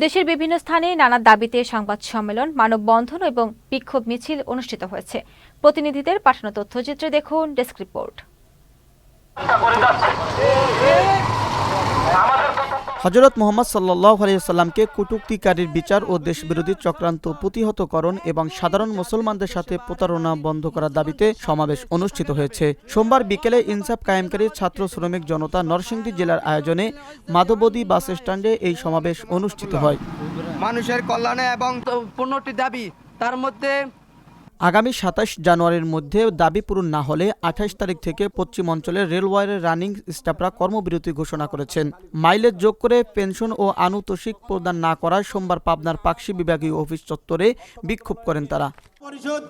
দেশের বিভিন্ন স্থানে নানা দাবিতে সংবাদ সম্মেলন, মানববন্ধন এবং বিক্ষোভ মিছিল অনুষ্ঠিত হয়েছে। প্রতিনিধিদের পাঠানো তথ্যচিত্রে দেখুন ডেস্ক রিপোর্ট। হযরত মুহাম্মদ সাল্লাল্লাহু আলাইহি ওয়াসাল্লামকে কটূক্তিকারীর বিচার ও দেশবিরোধী চক্রান্ত প্রতিহতকরণ এবং সাধারণ মুসলমানদের সাথে প্রতারণা বন্ধ করার দাবিতে সমাবেশ অনুষ্ঠিত হয়েছে। সোমবার বিকেলে ইনসাফ কায়েমকারী ছাত্র শ্রমিক জনতা নরসিংদী জেলার আয়োজনে মাধবদী বাস স্ট্যান্ডে এই সমাবেশ অনুষ্ঠিত হয়। মানুষের কল্যাণে এবং 15টি দাবি, তার মধ্যে আগামী 27 জানুয়ারির মধ্যে দাবি পূরণ না হলে 28 তারিখ থেকে পশ্চিম অঞ্চলের রেলওয়ারের রানিং স্টাফরা কর্মবিরতি ঘোষণা করেছেন। মাইলেজ যোগ করে পেনশন ও আনুতোষিক প্রদান না করায় সোমবার পাবনার পাকশী বিভাগীয় অফিস চত্বরে বিক্ষোভ করেন তারা। পরিষদ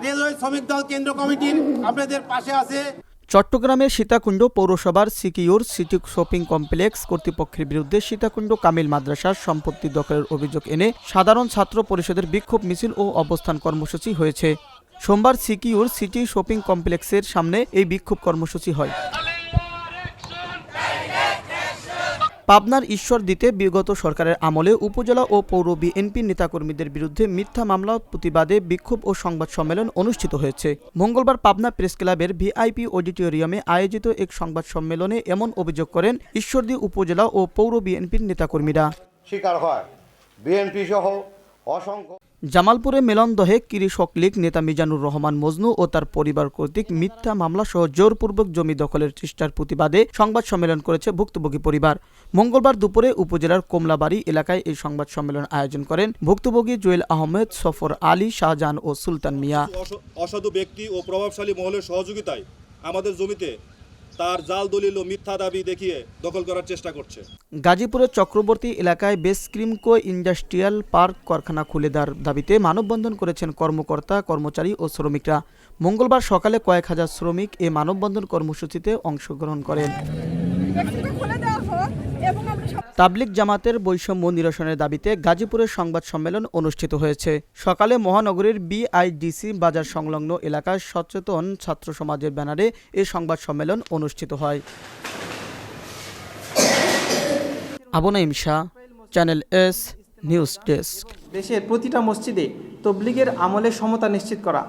রেলওয়ে শ্রমিক দল কেন্দ্র কমিটির আপনাদের পাশে আছে। চট্টগ্রামের সীতাকুণ্ড পৌরসভার সিকিউর সিটি শপিং কমপ্লেক্স কর্তৃপক্ষের বিরুদ্ধে সীতাকুণ্ড কামিল মাদ্রাসার সম্পত্তি দখলের অভিযোগ এনে সাধারণ ছাত্র পরিষদের বিক্ষোভ মিছিল ও অবস্থান কর্মসূচি হয়েছে। সোমবার সিকিউর সিটি শপিং কমপ্লেক্সের সামনে এই বিক্ষোভ কর্মসূচি হয়। পাবনার ঈশ্বরদীতে বিগত সরকারের আমলে উপজেলা ও পৌর বিএনপি নেতাকর্মীদের বিরুদ্ধে মিথ্যা মামলা প্রতিবাদে বিক্ষোভ ও সংবাদ সম্মেলন অনুষ্ঠিত হয়েছে। মঙ্গলবার পাবনা প্রেস ক্লাবের ভিআইপি অডিটোরিয়ামে আয়োজিত এক সংবাদ সম্মেলনে এমন অভিযোগ করেন ঈশ্বরদী উপজেলা ও পৌর বিএনপির নেতাকর্মীরা। শিকার হয় বিএনপি সহ অসংখ্য। জামালপুরে মেলনদহে কৃষক লীগ নেতা মিজানুর রহমান মজনু ও তার পরিবার কর্তৃক মিথ্যা মামলা সহ জোরপূর্বক জমি দখলের চেষ্টার প্রতিবাদে সংবাদ সম্মেলন করেছে ভুক্তভোগী পরিবার। মঙ্গলবার দুপুরে উপজেলার কমলাবাড়ি এলাকায় এই সংবাদ সম্মেলন আয়োজন করেন ভুক্তভোগী জুয়েল আহমেদ, সফর আলী, শাহজাহান ও সুলতান মিয়া। অসাধু ব্যক্তি ও প্রভাবশালী মহলের সহযোগিতায় আমাদের জমিতে তার জাল দলিল ও মিথ্যা দাবি দেখিয়ে দখল করার চেষ্টা করছে। গাজীপুরের চক্রবর্তী এলাকায় বেসক্রিমকো ইন্ডাস্ট্রিয়াল পার্ক কারখানা খুলে দেওয়ার দাবিতে মানববন্ধন করেছেন কর্মকর্তা, কর্মচারী ও শ্রমিকরা। মঙ্গলবার সকালে কয়েক হাজার শ্রমিক এ মানববন্ধন কর্মসূচিতে অংশগ্রহণ করেন। তাবলিগ জামাতের বৈষম্য নিরসনের দাবিতে গাজীপুরের সংবাদ সম্মেলন অনুষ্ঠিত হয়েছে। সকালে মহানগরীর বিআইডিসি বাজার সংলগ্ন এলাকায় সচেতন ছাত্র সমাজের ব্যানারে এ সংবাদ সম্মেলন অনুষ্ঠিত হয়। Abu Naim Shah, channel S news desk. দেশের প্রতিটা মসজিদে তাবলীগের আমলে সমতা নিশ্চিত করা।